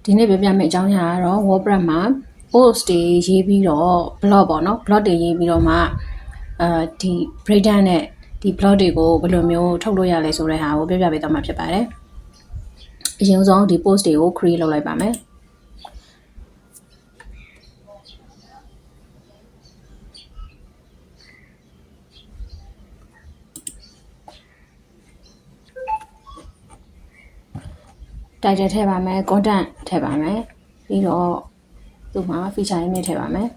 ဒီနေ့ပြပြမယ့်အကြောင်းအရာကတော့ WordPress မှာ post တွေရေးပြီးတော့ blog ပေါ့နော် blog တွေရေးပြီးတော့မှဒီ breakdown နဲ့ဒီ blog တွေကိုဘယ်လိုမျိုးထုတ်လို့ရလဲဆိုတဲ့ဟာကိုပြပြပေးတော့မှာဖြစ်ပါတယ်အရင်ဆုံးဒီ post တွေကို create လုပ်လိုက်ပါမယ်title ထည့်ပါမယ် content ထည့်ပါမယ်ပြီးတော့သူ့မှာ feature image ထည့်ပါမယ်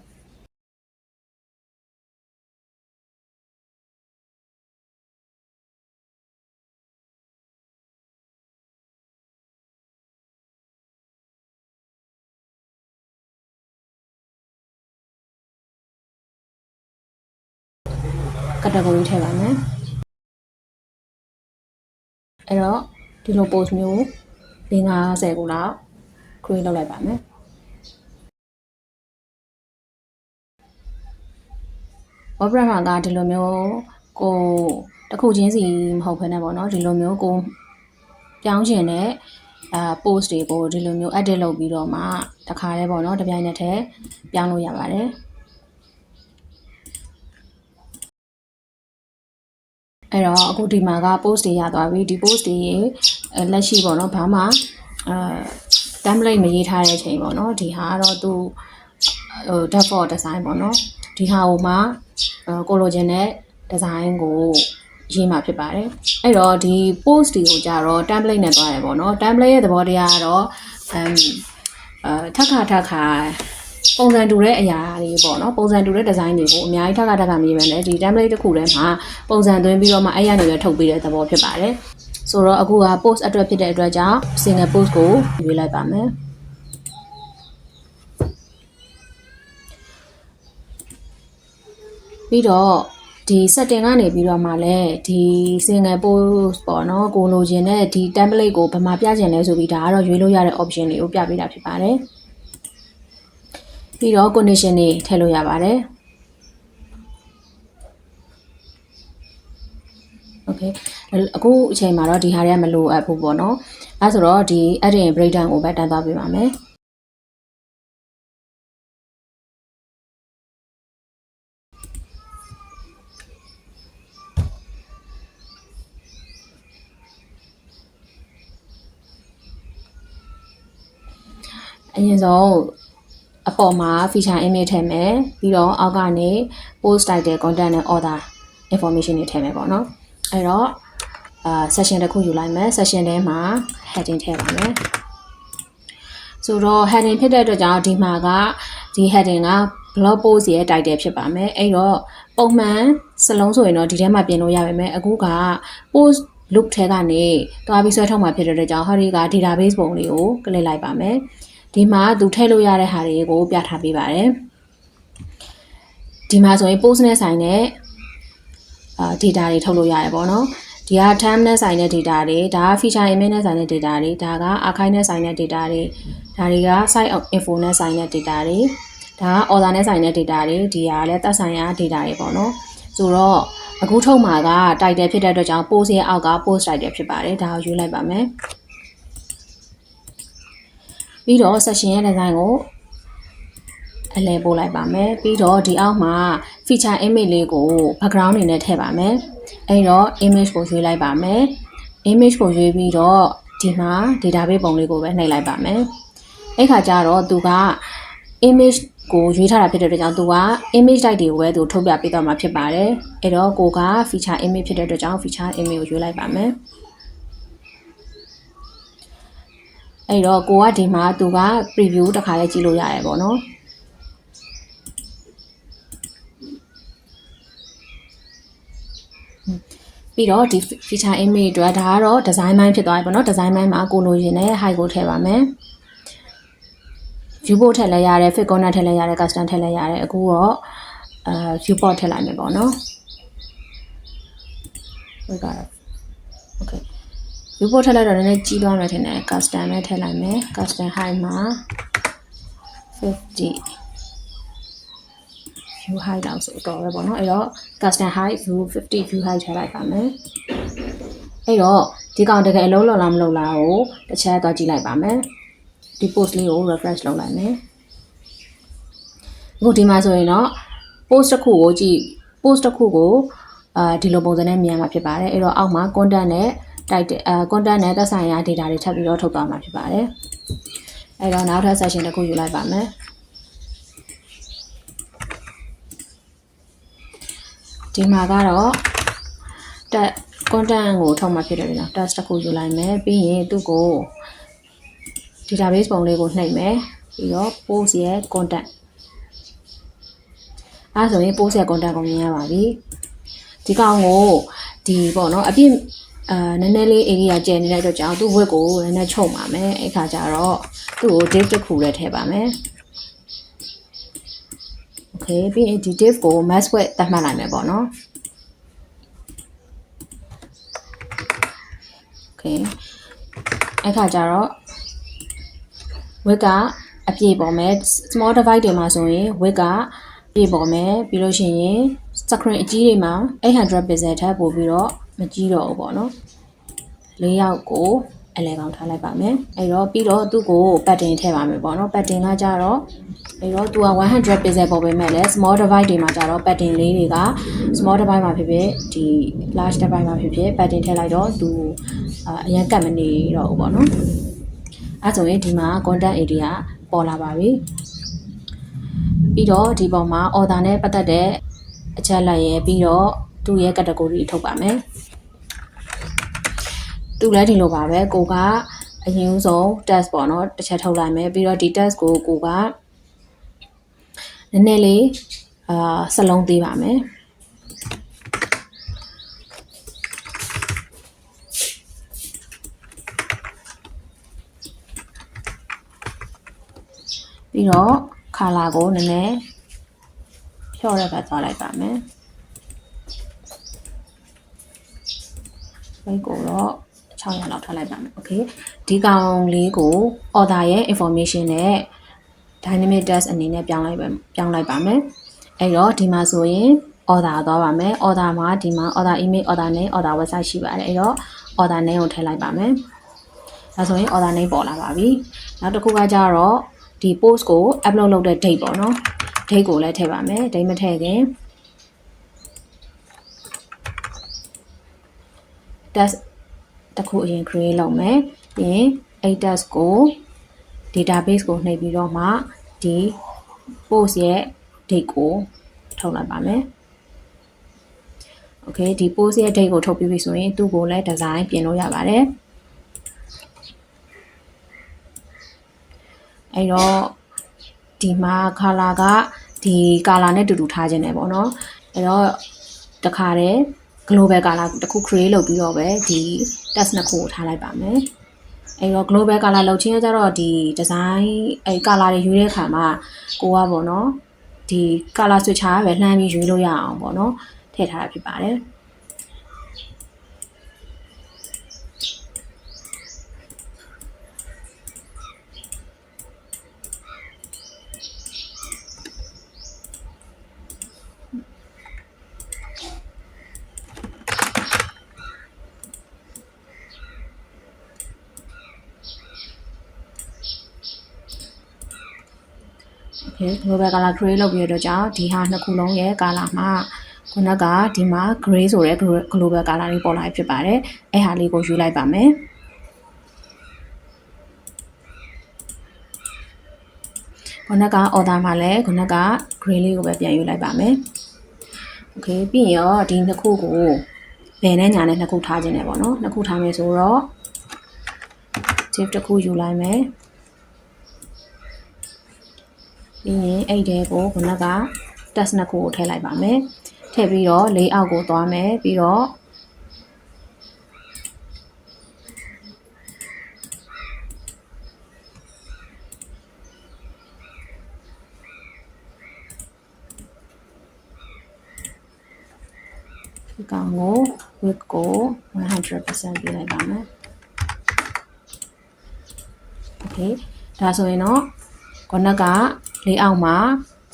category ထည့်ပါမယ်အဲ့တော့ဒီလို post မျိုး50ကိုလောက် create လုပ်လိုက်ပါမယ်WordPress မှာကဒီလိုမျိုးကိုတစ်ခုချင်းစီမဟုတ်ဘဲနဲ့ပေါ့နော်ဒီလိုမျိုးကိုပြောင်းချင်တဲ့post တွေကိုဒီလိုမျိုး edit လုပ်ပြီးတော့မှတခါတည်းပေါ့နော်တစ်ပြိုင်နက်တည်းပြောင်းလို့ရပါတယ်အဲ့တော့အခုဒီမှာက post တွေရသွားပြီဒီ post တွေလက်ရှိပေါ့နော်ဘာမှtemplate မရေးထားတဲ့အချိန်ပေါ့နော်ဒီဟာကတော့သူdefault design ပေါ့နော်ဒီဟာကိုမှကိုလိုချင်တဲ့ design ကိုရေးမှာဖြစ်ပါတယ်အဲ့တော့ဒီ post တွေကိုကြတော့ template နဲ့သွားတယ်ပေါ့နော် template ရဲ့သဘောတရားကတော့ထပ်ခါပုံစံတူတဲ့အရာတွေပေါ့နော်ပုံစံတူတဲ့ design တွေကိုအများကြီးထပ်ခါမရေးဘဲနဲ့ဒီ template တစ်ခုထဲမှာပုံစံသွင်းပြီးတော့မှအဲ့ရနေပဲထုတ်ပေးတဲ့သဘောဖြစ်ပါတယ်ဆိုတော့အခုက post အတွက်ဖြစ်တဲ့အတွက်ကြောင့် single post ကိုရွေးလိုက်ပါမယ်ပြီးတော့ဒီ setting ကနေပြီးတော့မှလည်းဒီ single post ပေါ့နော်ကိုလိုချင်တဲ့ဒီ template ကိုဘယ်မှာပြချင်လဲဆိုပြီးဒါကတော့ရွေးလို့ရတဲ့ option တွေကိုပြပေးတာဖြစ်ပါတယ်ပြီးတော့ condition တွေထည့်လို့ရပါတယ် okay အခုအချိန်မှာတော့ဒီဟာတွေကမလိုအပ်ဘူးပေါ့နော်အဲဆိုတော့ဒီ edit breakdown ကိုပဲတန်းသွားပေးပါမယ်အရင်ဆုံးအပေါ်မှာ feature image ထည့်မယ်ပြီးတော့အောက်ကနေ post title content နဲ့ author information တွေထည့်မယ်ပေါ့နော်အဲ့တော့session တစ်ခုယူလိုက်မယ် session ထဲမှာ heading ထည့်ပါမယ်ဆိုတော့ heading ဖြစ်တဲ့အတွက်ကြောင့်ဒီမှာကဒီ heading က blog post ရဲ့ title ဖြစ်ပါမယ်အဲ့တော့ပုံမှန်စလုံးဆိုရင်တော့ဒီထဲမှာပြင်လို့ရပါမယ်အခုက post loop ထဲကနေတွားပြီးဆွဲထုတ်မှာဖြစ်တဲ့အတွက်ကြောင့်ဟောဒီက database ပုံလေးကို click လိုက်ပါမယ်ဒီမှာသူထည့်လို့ရတဲ့ဟာတွေကိုပြထားပေးပါတယ်ဒီမှာဆိုရင် post နဲ့ဆိုင်တဲ့ data တွေထုတ်လို့ရတယ်ပေါ့နော်ဒီက time နဲ့ဆိုင်တဲ့ data တွေဒါက feature image နဲ့ဆိုင်တဲ့ data တွေဒါက archive နဲ့ဆိုင်တဲ့ data တွေဒါတွေက site info နဲ့ဆိုင်တဲ့ data တွေဒါက author နဲ့ဆိုင်တဲ့ data တွေဒီဟာလည်းသက်ဆိုင်ရာ data တွေပေါ့နော်ဆိုတော့အခုထုတ်မှာက title ဖြစ်တဲ့အတွက်ကြောင့် post ရဲ့အောက်က post title ဖြစ်ပါတယ်ဒါကိုယူလိုက်ပါမယ်ပြီးတော့ session ရဲ့ design ကိုအလဲပို့လိုက်ပါမယ်ပြီးတော့ဒီအောက်မှာ feature image လေးကို background အနေနဲ့ထည့်ပါမယ်အဲ့တော့ image ကိုရွေးလိုက်ပါမယ် image ကိုရွေးပြီးတော့ဒီမှာ database ပုံလေးကိုပဲနှိပ်လိုက်ပါမယ်အဲ့ခါကျတော့သူက image ကိုရွေးထားတာဖြစ်တဲ့အတွက်ကြောင့်သူက image type တွေကိုပဲသူထုတ်ပြပေးတော့မှာဖြစ်ပါတယ်အဲ့တော့ကိုက feature image ဖြစ်တဲ့အတွက်ကြောင့် feature image ကိုရွေးလိုက်ပါမယ်အဲ့တော့ကိုကဒီမှာသူက preview တစ်ခါလေးကြည့်လို့ရတယ်ပေါ့နော်ပြီးတော့ဒီ feature image တွေဒါကတော့ design ပိုင်းဖြစ်သွားပြီပေါ့နော် design ပိုင်းမှာကိုလိုချင်တဲ့ height ကိုထည့်ပါမယ် viewport ထည့်လဲရတယ် fit corner ထည့်လဲရတယ် custom ထည့်လဲရတယ်အခုတော့viewport ထည့်လိုက်မယ်ပေါ့နော်ဟုတ်ကဲ့ okay viewport ထည့်လိုက်တော့လည်းကြီးသွားမယ်ထင်တယ် custom နဲ့ထည့်လိုက်မယ် custom height မှာ50 view height လောက်ဆိုတော့ပဲပေါ့နော်အဲ့တော့ custom height view 50 view height ထည့်လိုက်ပါမယ်အဲ့တော့ဒီကောင်တကယ်အလုံးလောက်လားမလို့လားကိုတစ်ချက်သွားကြည့်လိုက်ပါမယ် ဒီ post လေးကို refresh လုပ်လိုက်မယ်အခုဒီမှာဆိုရင်တော့ post တစ်ခုကိုကြည့် post တစ်ခုကိုဒီလိုပုံစံနဲ့မြင်ရမှာဖြစ်ပါတယ်အဲ့တော့အောက်မှာ content နဲ့ title content နဲ့သက်ဆိုင်ရာ data တွေထပ်ပြီးတော့ထုတ်သွားမှာဖြစ်ပါတယ်အဲ့တော့နောက်ထပ် section တစ်ခုယူလိုက်ပါမယ်ဒီမှာကတော့ content ကိုထုတ်မှာဖြစ်တယ်နော် task တစ်ခုယူလိုက်မယ်ပြီးရင်သူ့ကို database ပုံလေးကိုနှိပ်မယ်ပြီးတော့ post ရဲ့ content အဲ့ဆိုရင် post ရဲ့ content ကိုမြင်ရပါပြီဒီကောင်ကိုဒီပေါ့နော်အပြည့်နည်းနည်းလေး area ကျယ်နေတဲ့အတွက်ကြောင့်သူ့ web ကိုနည်းနည်းချုပ်ပါမယ်အဲ့ခါကျတော့သူ့ကို div တစ်ခုလည်းထည့်ပါမယ် okay ပြီးရင်ဒီ div ကို max width သတ်မှတ်လိုက်မယ်ပေါ့နော် okay အဲ့ခါကျတော့ width ကအပြည့်ပေါ်မယ် small device တွေမှာဆိုရင် width ကပြည့်ပေါ်မယ်ပြီးလို့ရှိရင် screen အကြီးတွေမှာ800 pixel ထပ်ပို့ပြီးတော့မကြီးတော့ဘူးပေါ့နော်layout ကိုအလဲကောင်ထားလိုက်ပါမယ်အဲ့တော့ပြီးတော့သူ့ကို padding ထည့်ပါမယ်ပေါ့နော် padding ကကြတော့အဲ့တော့သူက100 pixel ပေါ်ပေမဲ့လည်း small device တွေမှာကြတော့ padding လေးတွေက small device မှာဖြစ်ဖြစ်ဒီ large device မှာဖြစ်ဖြစ် padding ထည့်လိုက်တော့သူအရင်ကတ်မနေတော့ဘူးပေါ့နော်အဲ့ဆိုရင်ဒီမှာ content area ပေါ်လာပါပြီပြီးတော့ဒီပေါ်မှာ order နဲ့ပတ်သက်တဲ့အချက်လက်ရယ်ပြီးတော့သူ့ရဲ့ category ထုတ်ပါမယ်သူလည်းဒီလိုပါပဲကိုကအရင်ဆုံး test ပေါ့နော်တစ်ချက်ထုတ်လိုက်မယ်ပြီးတော့ဒီ test ကိုကနည်းနည်းလေးစလုံးသေးပါမယ်ပြီးတော့ color ကိုနည်းနည်းဖြော့ရက်သွားလိုက်ပါမယ်ဘိတ်ကိုတော့600လောက်ထားလိုက်ပါမယ်โอเคဒီကောင်လေးကို order ရဲ့ information နဲ့ dynamic text အနေနဲ့ပြောင်းလိုက်ပါမယ်အဲ့တော့ဒီမှာဆိုရင် order သွားပါမယ် order မှာဒီမှာ order email order name order website ရှိပါတယ်အဲ့တော့ order name ကိုထည့်လိုက်ပါမယ်ဒါဆိုရင် order name ပေါ်လာပါပြီနောက်တစ်ခုကကြတော့ဒီ post ကို upload လုပ်တဲ့ date ပေါ့နော် date ကိုလည်းထည့်ပါမယ် date မထည့်ခင် task တစ်ခုအရင် create လုပ်မယ်ပြီးရင်အဲ့ task ကို database ကိုနှိပ်ပြီးတော့မှဒီ post ရဲ့ date ကိုထုတ်လိုက်ပါမယ် okay ဒီ post ရဲ့ date ကိုထုတ်ပြီးပြီဆိုရင်သူ့ကိုလည်း design ပြင်လို့ရပါတယ်အဲ့တော့ဒီမှာ color ကဒီ color နဲ့တူတူထားခြင်းတယ်ပေါ့နော်အဲ့တော့တခါတည်း global color တစ်ခု create လုပ်ပြီးတော့ပဲဒီ text နှစ်ခုကိုထားလိုက်ပါမယ်အဲ့တော့ global color လုပ်ခြင်းကျတော့ဒီ design အဲ့ color တွေယူတဲ့အခါမှာကိုကပေါ့နော်ဒီ color switcher ပဲလှမ်းပြီးယူလို့ရအောင်ပေါ့နော်ထည့်ထားတာဖြစ်ပါတယ် okay global color create လုပ်ပြီးတော့ကြောင့်ဒီဟာနှစ်ခုလုံးရဲ့ color မှာခုနကဒီမှာ gray ဆိုတဲ့ global color လေးပေါ်လာဖြစ်ပါတယ်အဲ့ဟာလေးကိုယူလိုက်ပါမယ်ခုနက order မှာလည်းခုနက gray လေးကိုပဲပြန်ယူလိုက်ပါမယ် okay ပြီးရင်ရောဒီနှစ်ခုကိုဘယ်နဲ့ညာနဲ့နှစ်ခုထားခြင်းနဲ့ပေါ့နော်နှစ်ခုထားမယ်ဆိုတော့ div တစ်ခုယူလိုက်မယ်ပြီးရင်အဲ့ဒီကိုခုနက text နှစ်ခုကိုထည့်လိုက်ပါမယ်ထည့်ပြီးတော့ layout ကိုသွားမယ်ပြီးတော့ဒီကောင်ကို width ကို 100% ပေးလိုက်ပါမယ် okay ဒါဆိုရင်တော့ခုနကလေးအောက်မှာ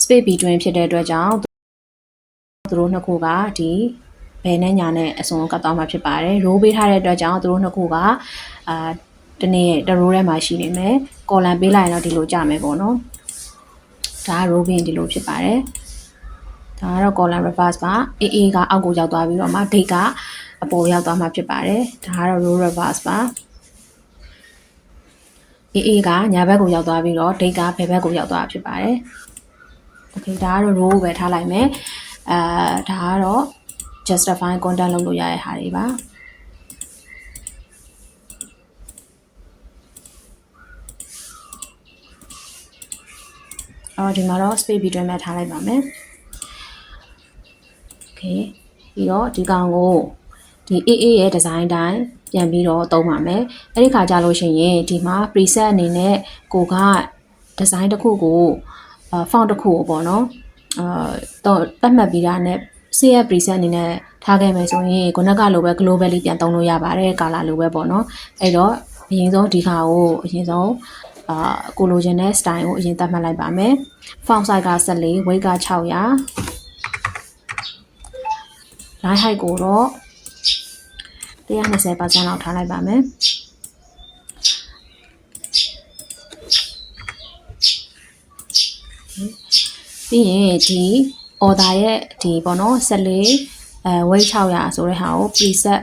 space between ဖြစ်တဲ့အတွက်ကြောင့်သူတို့နှစ်ခုကဒီဘယ်နဲ့ညာနဲ့အစုံကတ်သွားမှာဖြစ်ပါတယ် row ပေးထားတဲ့အတွက်ကြောင့်သူတို့နှစ်ခုက တနေ့တရိုးထဲမှာရှိနေမယ်ကော်လန်ပေးလိုက်ရင်တော့ဒီလိုကြမယ်ပေါ့နော်ဒါက row ပင်ဒီလိုဖြစ်ပါတယ်ဒါကတော့ column reverse ပါ AA ကအောက်ကိုရောက်သွားပြီးတော့မှ date ကအပေါ်ရောက်သွားမှာဖြစ်ပါတယ်ဒါကတော့ row reverse ပါ AA ကညာဘက်ကိုရောက်သွားပြီးတော့ date ကဘယ်ဘက်ကိုရောက်သွားဖြစ်ပါတယ် okay ဒါကတော့ row ကိုပဲထားလိုက်မယ်ဒါကတော့ justify content လုပ်လို့ရတဲ့ဟာတွေပါအော်ဒီမှာတော့ space between မှာထားလိုက်ပါမယ် okay ပြီးတော့ဒီကောင်ကိုဒီ AA ရဲ့ design တိုင်းပြန်ပြီးတော့သုံးပါမယ်အဲ့ဒီခါကြလို့ရှိရင်ဒီမှာ preset အနေနဲ့ကိုက design တစ်ခုကိုfont တစ်ခုကိုပေါ့နော်တော့သတ်မှတ်ပြီးတာနဲ့ CF preset အနေနဲ့ထားခဲ့မယ်ဆိုရင်ခုနကလိုပဲ globally ပြန်သုံးလို့ရပါတယ် color လိုပဲပေါ့နော်အဲ့တော့အရင်ဆုံးဒီခါကိုအရင်ဆုံးကိုလိုချင်တဲ့ style ကိုအရင်သတ်မှတ်လိုက်ပါမယ် font size က14 weight က600 line height ကိုတော့120% လောက်ထားလိုက်ပါမယ်ပြီးရင်ဒီ order ရဲ့ဒီပေါ့နော်14weight 600ဆိုတဲ့ဟာကို preset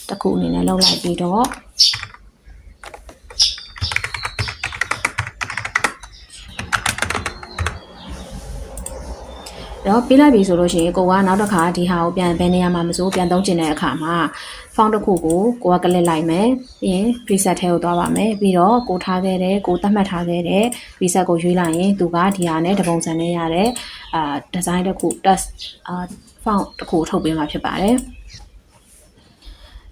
တစ်ခုအနေနဲ့လုပ်လိုက်ပြီးတော့တော့ပေးလိုက်ပြီဆိုလို့ရှိရင်ကိုကနောက်တစ်ခါဒီဟာကိုပြန်ဘယ်နေရာမှာမစိုးပြန်သုံးချင်တဲ့အခါမှာ font တစ်ခုကိုကကလစ်လိုက်မယ်ပြီးရင် preset ထဲကိုသွားပါမယ်ပြီးတော့ကိုထားခဲ့တဲ့ကိုသတ်မှတ်ထားခဲ့တဲ့ preset ကိုရွေးလိုက်ရင်သူကဒီဟာနဲ့တပုံစံနဲ့ရတဲ့design တစ်ခု test font တစ်ခုထုတ်ပေးမှာဖြစ်ပါတယ်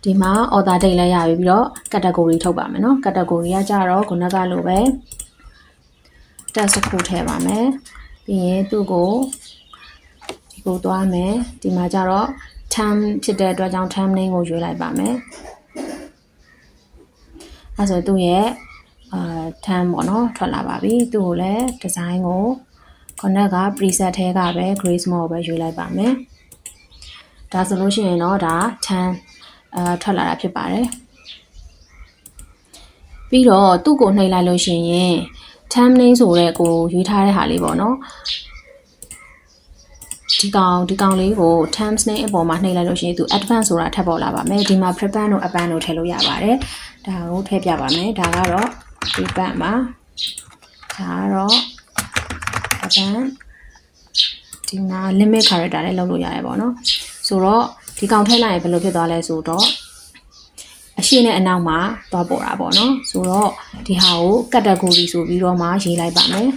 ဒီမှာ order date လည်းရပြီးတော့ category ထုတ်ပါမယ်เนาะ category ကကြတော့ခုနကလိုပဲ test တစ်ခုထည့်ပါမယ်ပြီးရင်သူ့ကိုကိုသွားမယ်ဒီမှာကျတော့ term ဖြစ်တဲ့အတွက်ကြောင့် term name ကိုရွေးလိုက်ပါမယ်အဲဆိုသူ့ရဲ့term ပေါ့နော်ထွက်လာပါပြီသူ့ကိုလည်း design ကိုခုနက preset ထဲကပဲ gray small ပဲရွေးလိုက်ပါမယ်ဒါဆိုလို့ရှိရင်တော့ဒါ term ထွက်လာတာဖြစ်ပါတယ်ပြီးတော့သူ့ကိုနှိပ်လိုက်လို့ရှိရင် term name ဆိုတဲ့ကိုရွေးထားတဲ့ဟာလေးပေါ့နော်ဒီကောင်လေးကို terms name အပေါ်မှာနှိပ်လိုက်လို့ရှိရင်သူ advanced ဆိုတာထပ်ပေါ်လာပါမယ်ဒီမှာ prepare တို့ append တို့ထည့်လို့ရပါတယ်ဒါကိုထည့်ပြပါမယ်ဒါကတော့ prepare မှာဒါကတော့ append ဒီမှာ limit character နဲ့လုပ်လို့ရတယ်ပေါ့နော်ဆိုတော့ဒီကောင်ထည့်လိုက်ရင်ဘယ်လိုဖြစ်သွားလဲဆိုတော့အရှိနဲ့အနောက်မှာသွားပေါ်တာပေါ့နော်ဆိုတော့ဒီဟာကို category ဆိုပြီးတော့မှရေးလိုက်ပါမယ်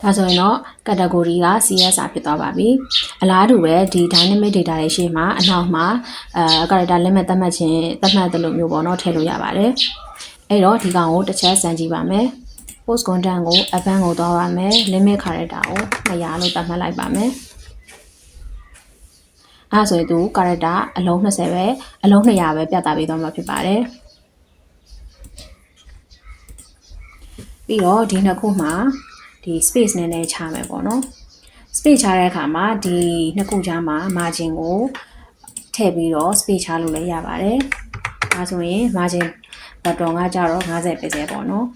ဒါဆိုရင်တော့ category က CSR ဖြစ်သွားပါပြီအလားတူပဲဒီ dynamic data တွေရှေ့မှာအနောက်မှာcharacter limit သတ်မှတ်တယ်လို့မျိုးပေါ့နော်ထည့်လို့ရပါတယ်အဲ့တော့ဒီကောင်ကိုတစ်ချက်စမ်းကြည့်ပါမယ် post content ကို append ကိုသွားပါမယ် limit character ကို200လို့သတ်မှတ်လိုက်ပါမယ်အဲ့ဆိုရင်သူ character အလုံး20ပဲအလုံး200ပဲပြသပေးသွားမှာဖြစ်ပါတယ်ပြီးတော့ဒီနှစ်ခုမှာဒီ space နည်းနည်းချမယ်ပေါ့နော် space ချတဲ့အခါမှာဒီနှစ်ခုကြားမှာ margin ကိုထည့်ပြီးတော့ space ချလို့လည်းရပါတယ်ဒါဆိုရင် margin button ကကြတော့50 pixel ပေါ့နော်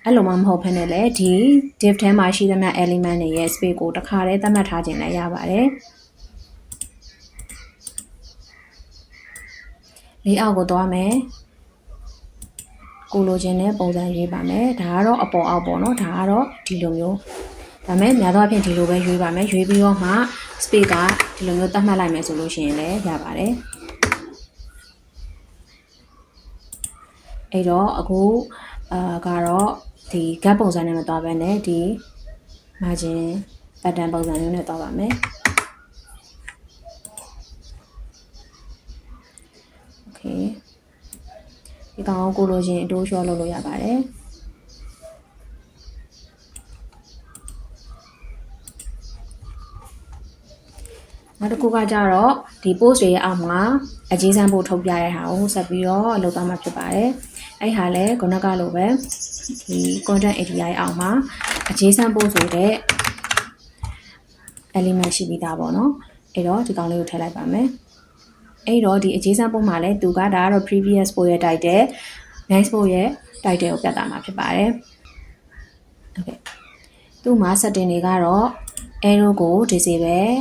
အဲ့လိုမှမဟုတ်ဘဲနဲ့လည်းဒီ div ထဲမှာရှိသမျှ element တွေရဲ့ space ကိုတစ်ခါတည်းသတ်မှတ်ထားခြင်းလည်းရပါတယ်layout ကိုသွားမယ်ကိုလိုချင်တဲ့ပုံစံရွေးပါမယ်ဒါကတော့အပေါ်အောက်ပေါ့နော်ဒါကတော့ဒီလိုမျိုးဒါမဲ့များသောအားဖြင့်ဒီလိုပဲရွေးပါမယ်ရွေးပြီးတော့မှ space ကဒီလိုမျိုးသတ်မှတ်လိုက်မယ်ဆိုလို့ရှိရင်လည်းရပါတယ်အဲ့တော့အခုကတော့ဒီ gap ပုံစံနဲ့မသွားဘဲနဲ့ဒီ margin pattern ပုံစံမျိုးနဲ့သွားပါမယ် okay ဒီကောင်ကိုလိုချင်အတိုးလျှော့လုပ်လို့ရပါတယ်နောက်တစ်ခုကကြတော့ဒီ post တွေရဲ့အောက်မှာအကြီးစမ်းဖို့ထုတ်ပြရတဲ့ဟာကိုဆက်ပြီးတော့လုပ်သွားမှာဖြစ်ပါတယ် အဲ့ဟာလဲခုနကလိုပဲဒီ content API အောက်မှာအခြေစမ်းပို့ဆိုတဲ့ element ရှိပြီးသားပေါ့နော်အဲ့တော့ဒီကောင်လေးကိုထည့်လိုက်ပါမယ်အဲ့တော့ဒီအခြေစမ်းပို့မှာလဲသူကဒါကတော့ previous post ရဲ့ title next post ရဲ့ title ကိုပြသမှာဖြစ်ပါတယ် okay သူ့မှာ setting တွေကတော့ arrow ကို disable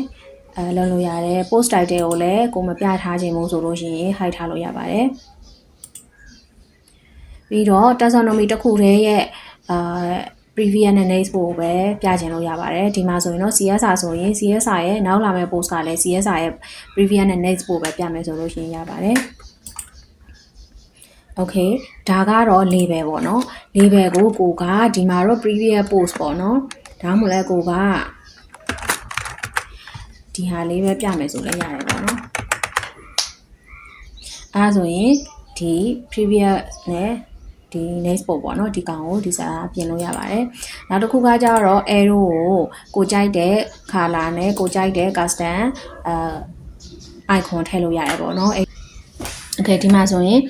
လုပ်လို့ရတယ် post title ကိုလည်းကိုမပြထားခြင်းမို့ဆိုလို့ရှိရင် hide ထားလို့ရပါတယ်ပြီးတော့ taxonomy တစ်ခုတည်းရဲ့previous နဲ့ next post ကိုပဲပြချင်လို့ရပါတယ်ဒီမှာဆိုရင်တော့ CSR ဆိုရင် CSR ရဲ့နောက်လာမယ့် post ကလည်း CSR ရဲ့ previous နဲ့ next post ပဲပြမယ်ဆိုလို့ရှိရင်ရပါတယ် okay ဒါကတော့ label ပေါ့နော် label ကိုကဒီမှာတော့ previous post ပေါ့နော်ဒါမှမဟုတ်လဲကိုကဒီဟာလေးပဲပြမယ်ဆိုလည်းရတယ်ပေါ့နော်အဲဆိုရင်ဒီ previous နဲ့ဒီ next post ပေါ့နော်ဒီကောင်ကိုဒီစာပြင်လို့ရပါတယ်နောက်တစ်ခုကကြတော့ arrow ကိုကြိုက်တဲ့ color နဲ့ကိုကြိုက်တဲ့ custom icon ထည့်လို့ရတယ်ပေါ့နော် okay ဒီမှာဆိုရင်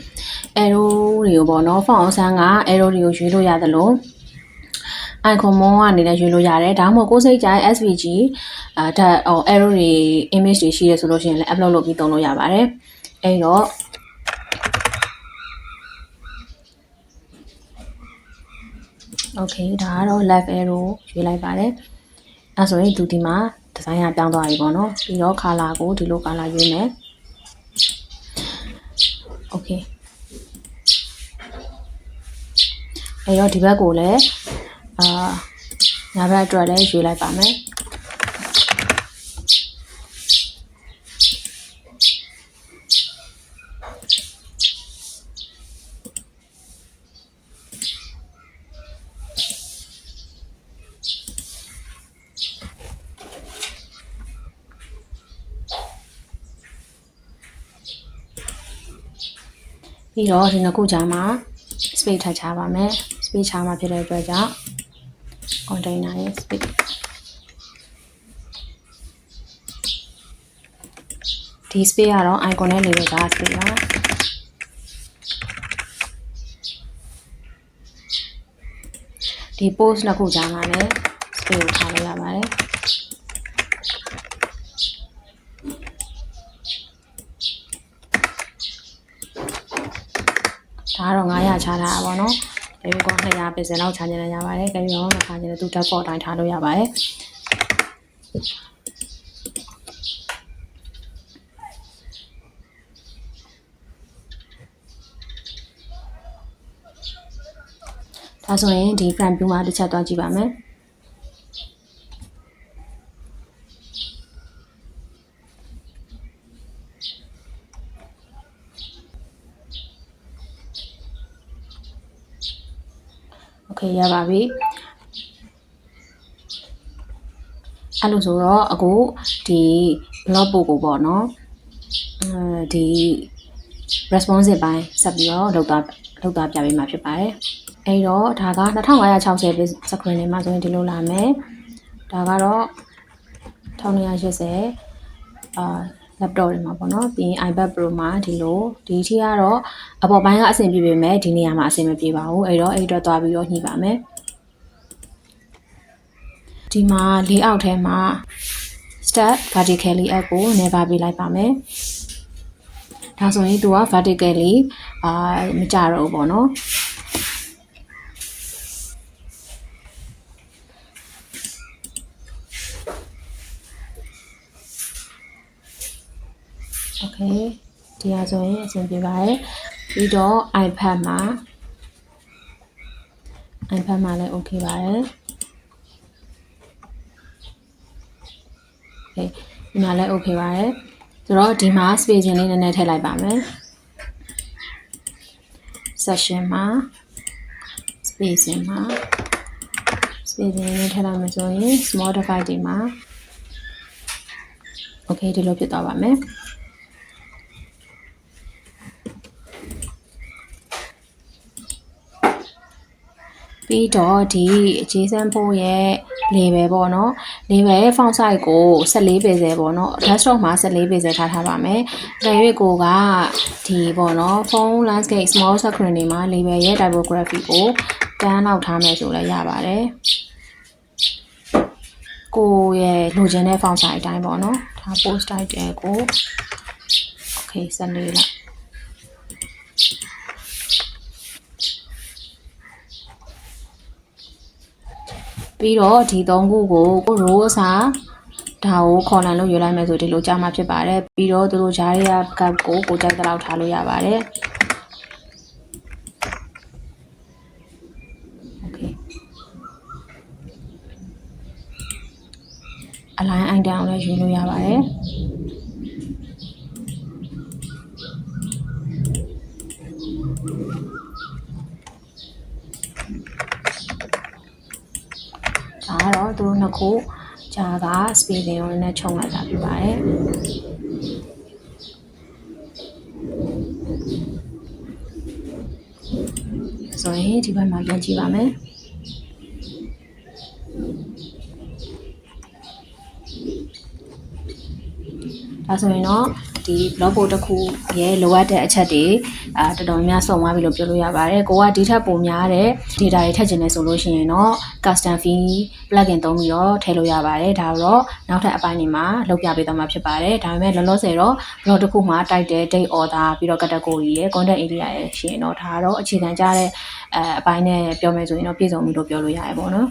arrow တွေကိုပေါ့နော် font ဆန်းက arrow တွေကိုရွေးလို့ရတယ်လို့ icon မောကနေလည်းရွေးလို့ရတယ်ဒါမှမဟုတ်ကိုယ်စိတ်ကြိုက် SVG arrow တွေ image တွေရှိရဆိုလို့ရှိရင်လည်း upload လုပ်ပြီးသုံးလို့ရပါတယ်အဲ့တော့ okay ဒါကတော့ left arrow ရွေးလိုက်ပါတယ်အဲဆိုရင်ဒီမှာ design ကပြောင်းသွားပြီပေါ့နော်ပြီးတော့ color ကိုဒီလို color ရွေးမယ် okay အဲ့တော့ဒီဘက်ကိုလည်းညာဘက်အတွက်လည်းရွေးလိုက်ပါမယ်ပြီးတော့ဒီနှစ်ခုကြားမှာ space ထပ်ချပါမယ် space ချမှာဖြစ်တဲ့အတွက်ကြောင့် container ရဲ့ space ဒီ space ကတော့ icon နဲ့ label က space ပါဒီ post နှစ်ခုကြားမှာလည်း space ကိုထားလို့ရပါတယ်ဒါကတော့900ချထားတာပေါ့နော်။ဒီကောင်200 pixel လောက်ချနေရပါတယ်။ကြည့်ရောမချနေတယ်သူ default အတိုင်းထားလို့ရပါတယ်။ဒါဆိုရင်ဒီ front view မှာတစ်ချက်သွားကြည့်ပါမယ်။ Okay ရပါပြီအဲ့လိုဆိုတော့အခုဒီ blog post ကိုပေါ့နော်ဒီ responsive ပိုင်းဆက်ပြီးတော့လုပ်သွားပြပေးမှာဖြစ်ပါတယ်အဲ့တော့ဒါက2560 page screen နဲ့မှာဆိုရင်ဒီလိုလာမယ်ဒါကတော့1280 laptop တွေမှာပေါ့နော်ပြီးရင် iPad Pro မှာဒီလိုဒီအထိကတော့အပေါ်ပိုင်းကအဆင်ပြေပေမဲ့ဒီနေရာမှာအဆင်မပြေပါဘူးအဲ့တော့အဲ့အတွက်သွားပြီးတော့ညှိပါမယ်ဒီမှာ layout ထဲမှာ step vertically up ကို never ပေးလိုက်ပါမယ်ဒါဆိုရင်သူက vertically မကြတော့ဘူးပေါ့နော်Okay ဒီဟာဆိုရင်အဆင်ပြေပါတယ်ပြီးတော့ iPad မှာလည်း okay ပါတယ် Okay ဒီမှာလည်း okay ပါတယ်ဆိုတော့ဒီမှာ spacing လေးနည်းနည်းထည့်လိုက်ပါမယ် section မှာ spacing လေးထည့်လိုက်မယ်ဆိုရင် small device ဒီမှာ okay ဒီလိုဖြစ်သွားပါမယ်ပြီးတော့ဒီ JSON ပို့ရဲ့ label ပေါ့နော် label ရဲ့ font size ကို14 pixel ပေါ့နော် desktop မှာ14 pixel ထားပါမယ်။ဒါရွေးကိုကဒီပေါ့နော် phone landscape small screen တွေမှာ label ရဲ့ typography ကိုတန်းလောက်ထားမယ်ဆိုလည်းရပါတယ်။ကိုရဲ့လိုချင်တဲ့ font size အတိုင်းပေါ့နော်။ဒါ post title ကို okay 14လောက်ပြီးတော့ဒီ3ခုကို row အစားဒါကို column လို့ယူလိုက်မယ်ဆိုဒီလိုကြာမှာဖြစ်ပါတယ်ပြီးတော့သူတို့ဂျားတွေက gap ကိုကြိုက်တဲ့လောက်ထားလို့ရပါတယ် okay align item ကိုလည်းယူလို့ရပါတယ်ဒါတော့သူတို့နှစ်ခုဂျာက spacing ကိုလည်းခြုံလိုက်တာဖြစ်ပါတယ်ဆိုရင်ဒီဘက်မှာပြန်ကြည့်ပါမယ်ဒါဆိုရင်တော့ဒီ blog post တစ်ခုရဲ့လိုအပ်တဲ့အချက်တွေတော်တော်များစုံသွားပြီလို့ပြောလို့ရပါတယ်ကိုကဒီထက်ပိုများတဲ့ data တွေထည့်ချင်တယ်ဆိုလို့ရှိရင်တော့ custom fee plugin သုံးပြီးတော့ထည့်လို့ရပါတယ်ဒါတော့နောက်ထပ်အပိုင်းတွေမှာလုပ်ပြပေးသွားမှာဖြစ်ပါတယ်ဒါပေမဲ့လောလောဆယ်တော့ blog တစ်ခုမှာ title date order ပြီးတော့ category ရယ် content area ရယ်ရှိရင်တော့ဒါတော့အခြေခံကြတဲ့အပိုင်းနဲ့ပြောမယ်ဆိုရင်တော့ပြည့်စုံပြီလို့ပြောလို့ရတယ်ပေါ့နော်